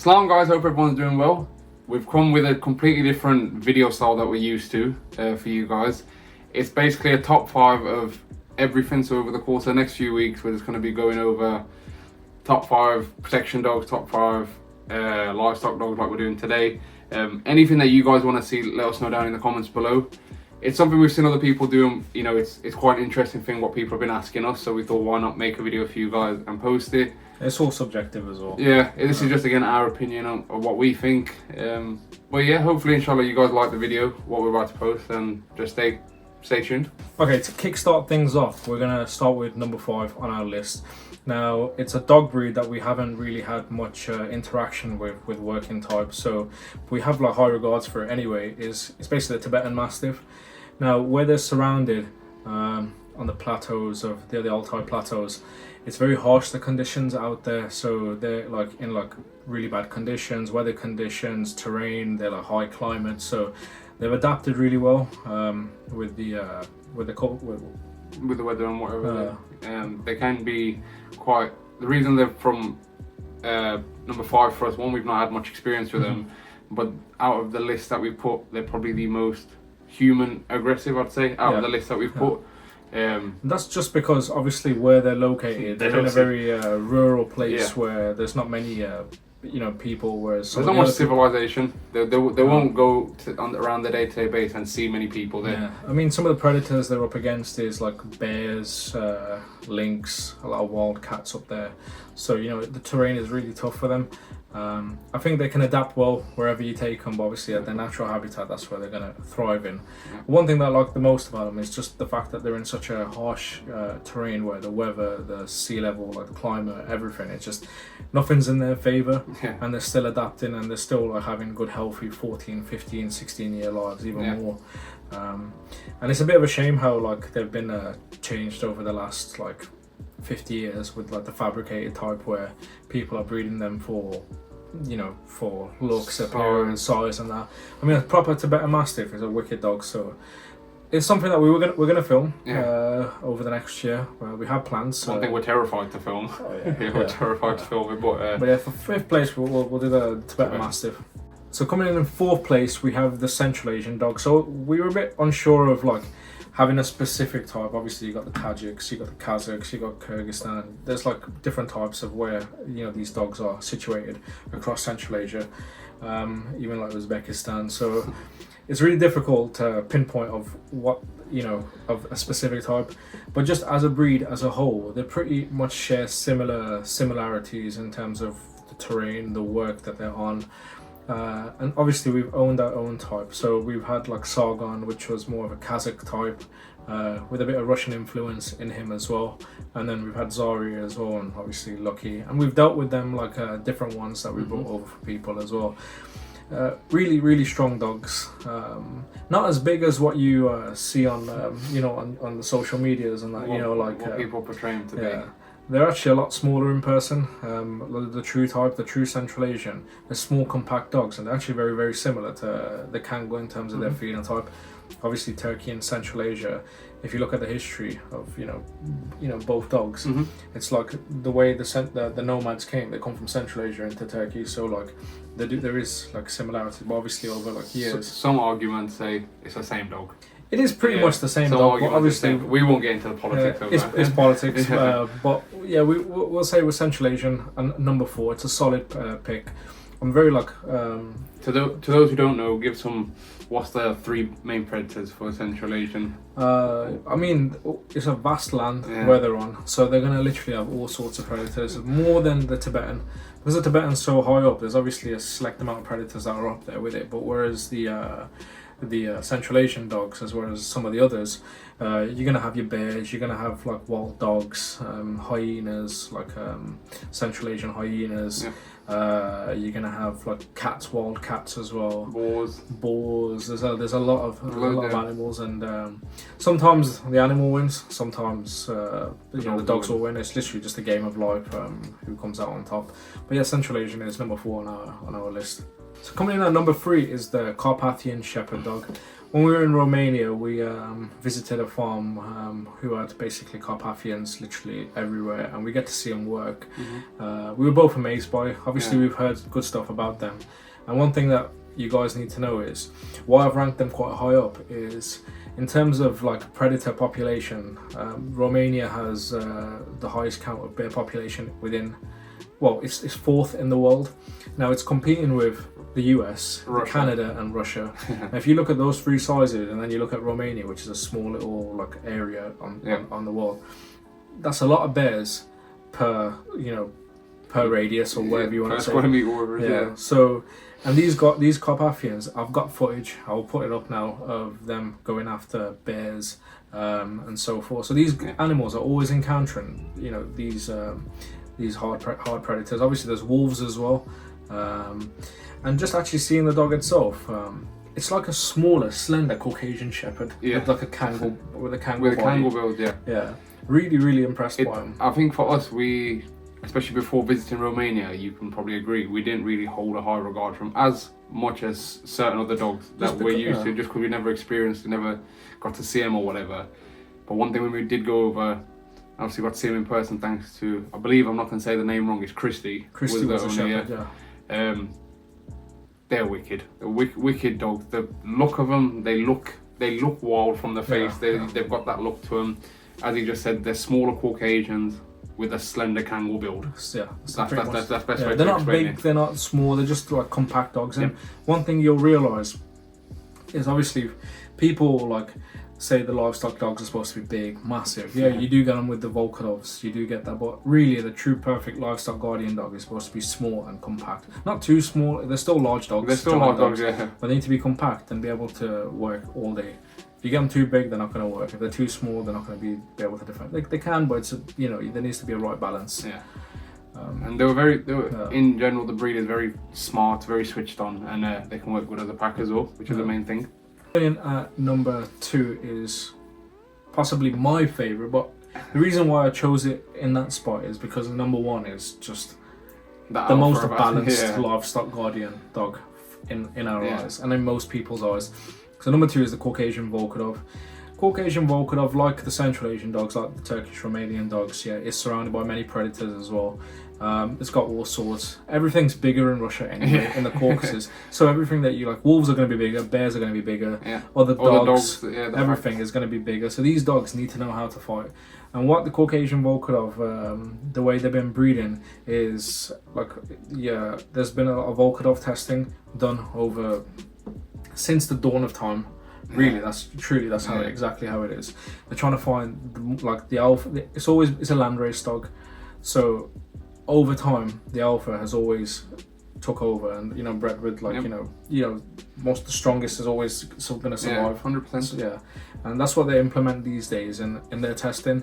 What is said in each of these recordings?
Salam guys, hope everyone's doing well. We've come with a completely different video style that we're used to for you guys. It's basically a top 5 of everything, so over the course of the next few weeks we're just going to be going over top 5 protection dogs, top 5 livestock dogs like we're doing today. Anything that you guys want to see, let us know down in the comments below. It's something we've seen other people do, you know, it's quite an interesting thing what people have been asking us, so we thought why not make a video for you guys and post it. It's all subjective as well. Yeah, this is just again our opinion on what we think. But yeah, hopefully inshallah you guys like the video, what we're about to post, and just stay tuned. Okay, to kickstart things off, we're going to start with number 5 on our list. Now, it's a dog breed that we haven't really had much interaction with working types, so we have like high regards for it anyway. It's basically the Tibetan Mastiff. Now, where they're surrounded on the plateaus of the Altai plateaus, it's very harsh, the conditions out there, so they're like in like really bad conditions, weather conditions, terrain, they're like high climate, so they've adapted really well with the weather and whatever. They can be quite, the reason they're from number 5 for us, one, we've not had much experience with them, but out of the list that we put, they're probably the most human aggressive, I'd say, out of the list that we've put. That's just because obviously where they're located, they're in a very rural place where there's not many people, whereas there's not much civilization. They won't go around the day-to-day base and see many people there. Yeah, I mean, some of the predators they're up against is like bears, lynx, a lot of wild cats up there, so you know the terrain is really tough for them. I think they can adapt well wherever you take them, but obviously at their natural habitat, that's where they're going to thrive in. One thing that I like the most about them is just the fact that they're in such a harsh terrain where the weather, the sea level, like the climate, everything, it's just nothing's in their favor, and they're still adapting, and they're still like having good healthy 14, 15, 16 year lives, even more. And it's a bit of a shame how like they've been changed over the last like 50 years with like the fabricated type, where people are breeding them for, you know, for looks, appearance, size and that. I mean, a proper Tibetan Mastiff is a wicked dog, so it's something that we're gonna film over the next year. Well, we have plans. One thing we're terrified to film. We're terrified to film it, but yeah, for 5th place we'll do the Tibetan Mastiff. So coming in 4th place we have the Central Asian dog. So we were a bit unsure of like having a specific type. Obviously you got the Tajiks, you got the Kazakhs, you got Kyrgyzstan. There's like different types of where, you know, these dogs are situated across Central Asia, even like Uzbekistan. So it's really difficult to pinpoint of what, you know, of a specific type. But just as a breed as a whole, they pretty much share similarities in terms of the terrain, the work that they're on. And obviously we've owned our own type, so we've had like Sargon, which was more of a Kazakh type with a bit of Russian influence in him as well, and then we've had Zari as well, and obviously Lucky, and we've dealt with them like different ones that we brought over for people as well. Really strong dogs, not as big as what you see on you know, on the social medias and that, you know, like what people portray them to be. They're actually a lot smaller in person. The true type, the true Central Asian, they're small, compact dogs, and they're actually very similar to the Kangal in terms of their phenotype. Obviously, Turkey and Central Asia, if you look at the history of you know both dogs, it's like the way the nomads came. They come from Central Asia into Turkey, so like there is like similarity, but obviously over like years. Some arguments say it's the same dog. It is pretty much the same dog, but obviously we won't get into the politics of that. It's politics, but yeah, we'll say with Central Asian and number 4, it's a solid pick. I'm very like to those who don't know, give some. What's the 3 main predators for Central Asian? I mean, it's a vast land where they're on, so they're gonna literally have all sorts of predators, more than the Tibetan. Because the Tibetan's so high up, there's obviously a select amount of predators that are up there with it, but whereas the Central Asian dogs, as well as some of the others, you're gonna have your bears, you're gonna have like wild dogs, hyenas, like Central Asian hyenas. You're gonna have like cats, wild cats as well. Boars. There's a lot of animals, and sometimes the animal wins. Sometimes you know, the dogs will win. It's literally just a game of life. Who comes out on top. But yeah, Central Asian is number 4 on our list. So coming in at number 3 is the Carpathian Shepherd dog. When we were in Romania, we visited a farm who had basically Carpathians literally everywhere, and we get to see them work. We were both amazed by. Obviously, we've heard good stuff about them, and one thing that you guys need to know is why I've ranked them quite high up is in terms of like predator population. Romania has the highest count of bear population within. Well, it's 4th in the world. Now it's competing with the US, Canada, and Russia. Now, if you look at those 3 sizes, and then you look at Romania, which is a small little like area on the world, that's a lot of bears per radius or whatever you want to say. Square meter, whatever. Yeah. So, and these Carpathians, I've got footage. I'll put it up now of them going after bears and so forth. So these animals are always encountering, these hard predators. Obviously, there's wolves as well. And just actually seeing the dog itself, it's like a smaller, slender Caucasian Shepherd with like a Kangal with a Kangal build. Yeah, really impressed by him. I think for us, especially before visiting Romania, you can probably agree, we didn't really hold a high regard for him as much as certain other dogs that we're used to, just because we never experienced and never got to see him or whatever. But one thing when we did go over, obviously got to see him in person thanks to, I believe, I'm not going to say the name wrong, it's Christy. Christy was the shepherd, they're wicked. They're wicked dogs. The look of them, they look wild from the face. They've got that look to them. As he just said, they're smaller Caucasians with a slender Kangal build. Yeah, that's best way to they're not explain big, it. they're not small, they're just like compact dogs. And one thing you'll realise is obviously people like say the livestock dogs are supposed to be big, massive. Yeah, you do get them with the Volkodavs, you do get that, but really the true perfect livestock guardian dog is supposed to be small and compact. Not too small, they're still large dogs. They're still large dogs, but they need to be compact and be able to work all day. If you get them too big, they're not going to work. If they're too small, they're not going to be able to defend. They can, but it's there needs to be a right balance. Yeah. And they were in general, the breed is very smart, very switched on, and they can work good as a pack as well, which is the main thing. At number 2 is possibly my favourite, but the reason why I chose it in that spot is because number 1 is just the most balanced livestock guardian dog in our eyes, and in most people's eyes. So number 2 is the Caucasian Volkodav. Caucasian Volkodav, like the Central Asian dogs, like the Turkish Romanian dogs, is surrounded by many predators as well. It's got all sorts. Everything's bigger in Russia anyway, in the Caucasus. So everything that you like, wolves are going to be bigger, bears are going to be bigger, other dogs, everything is going to be bigger. So these dogs need to know how to fight. And what the Caucasian Volkodav, the way they've been breeding is there's been a lot of Volkodav testing done over since the dawn of time. Really, that's exactly how it is. They're trying to find the alpha. It's a landrace dog, so over time the alpha has always took over, and bred with most the strongest is always still going to survive. 100%. Yeah, and that's what they implement these days in their testing,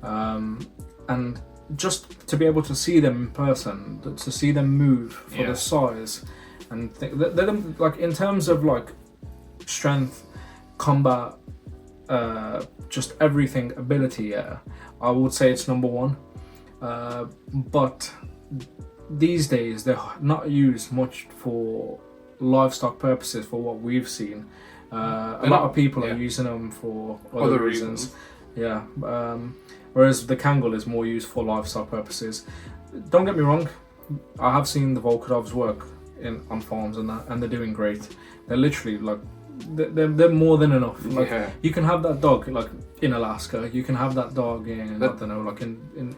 and just to be able to see them in person, to see them move for the size, and they're like in terms of like strength, combat, just everything, ability, I would say it's number 1. But these days they're not used much for livestock purposes for what we've seen. A lot of people are using them for other reasons. Whereas the Kangal is more used for livestock purposes. Don't get me wrong, I have seen the Volkodavs work on farms and they're doing great. They're literally like they're more than enough. You can have that dog like in Alaska. You can have that dog in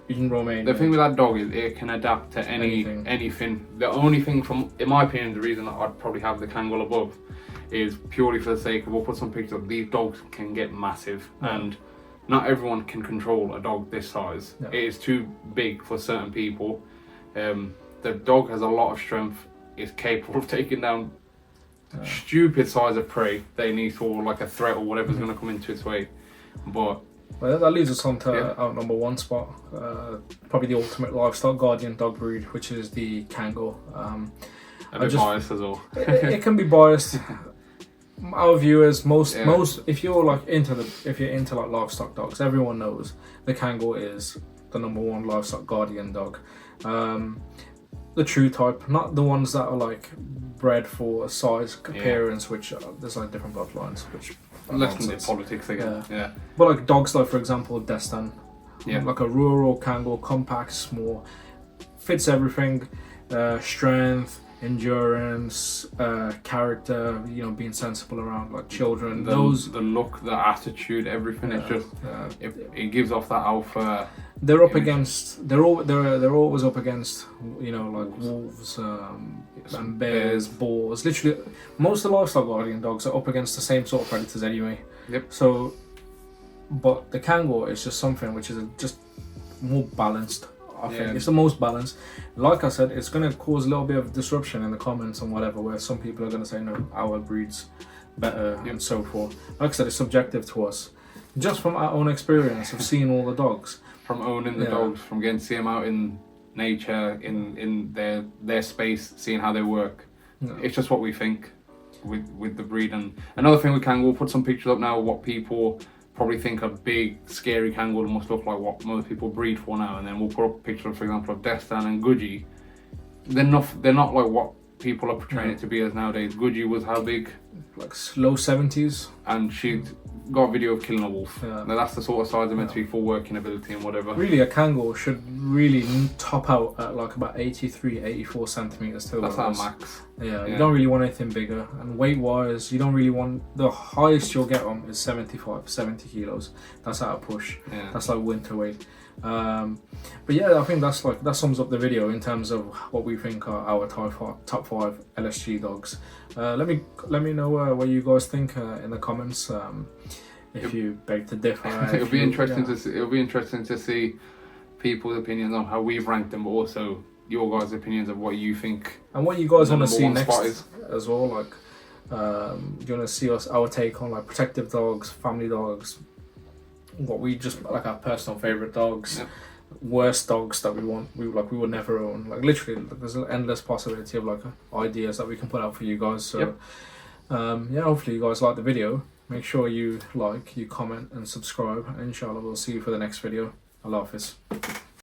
in Romania. The thing with that dog is it can adapt to anything. The only thing, in my opinion, the reason I'd probably have the Kangal above is purely for the sake of, we'll put some pictures up. These dogs can get massive, and not everyone can control a dog this size. It is too big for certain people. The dog has a lot of strength. Is capable of taking down stupid size of prey they need for like a threat or whatever's going to come into its way. But that leads us on to our number 1 spot, probably the ultimate livestock guardian dog breed, which is the Kangal. A bit biased as well. it can be biased. Our viewers, most if you're into like livestock dogs, everyone knows the Kangal is the number 1 livestock guardian dog. The true type, not the ones that are like bred for size, appearance, which there's like different bloodlines, which less than the politics again. Yeah. But like dogs, like for example, Destan, like a rural Kangal, compact, small, fits everything, strength, endurance, character, you know, being sensible around like children. The look, the attitude, everything. It's just it gives off that alpha. They're up against. They're always up against, you know, like wolves and bears, boars. Literally, most of the livestock guardian dogs are up against the same sort of predators anyway. Yep. So, but the Kangal is just something which is just more balanced. I think it's the most balanced. Like I said, it's going to cause a little bit of disruption in the comments and whatever, where some people are going to say no, our breed's better and so forth. Like I said, it's subjective to us, just from our own experience of seeing all the dogs. From owning the dogs, from getting to see them out in nature, in their space, seeing how they work. It's just what we think with the breed. And another thing we can, we'll put some pictures up now of what people probably think a big scary Kangal must look like, what most people breed for now, and then we'll put up a picture, for example, of Destan and Guji. They're not like what people are portraying it to be as nowadays. Guji was how big? Like low 70s. And she got a video of killing a wolf. Now that's the sort of size they're meant to be for working ability and whatever. Really, a Kangal should really top out at like about 83, 84 centimeters to that's our max. Yeah, you don't really want anything bigger. And weight-wise, you don't really want... The highest you'll get on is 75, 70 kilos. That's at a push. That's like winter weight. But yeah, I think that sums up the video in terms of what we think are our top 5 LSG dogs. Let me know what you guys think in the comments. If you beg to differ. It'll be interesting to see people's opinions on how we've ranked them, but also your guys' opinions of what you think and what you guys want to see next as well. Like, do you want to see our take on like protective dogs, family dogs? What we just like our personal favorite dogs, worst dogs that we would never own. Like literally, there's an endless possibility of like ideas that we can put out for you guys. So hopefully you guys like the video. Make sure you like, you comment and subscribe, and inshallah we'll see you for the next video. Allah Hafiz.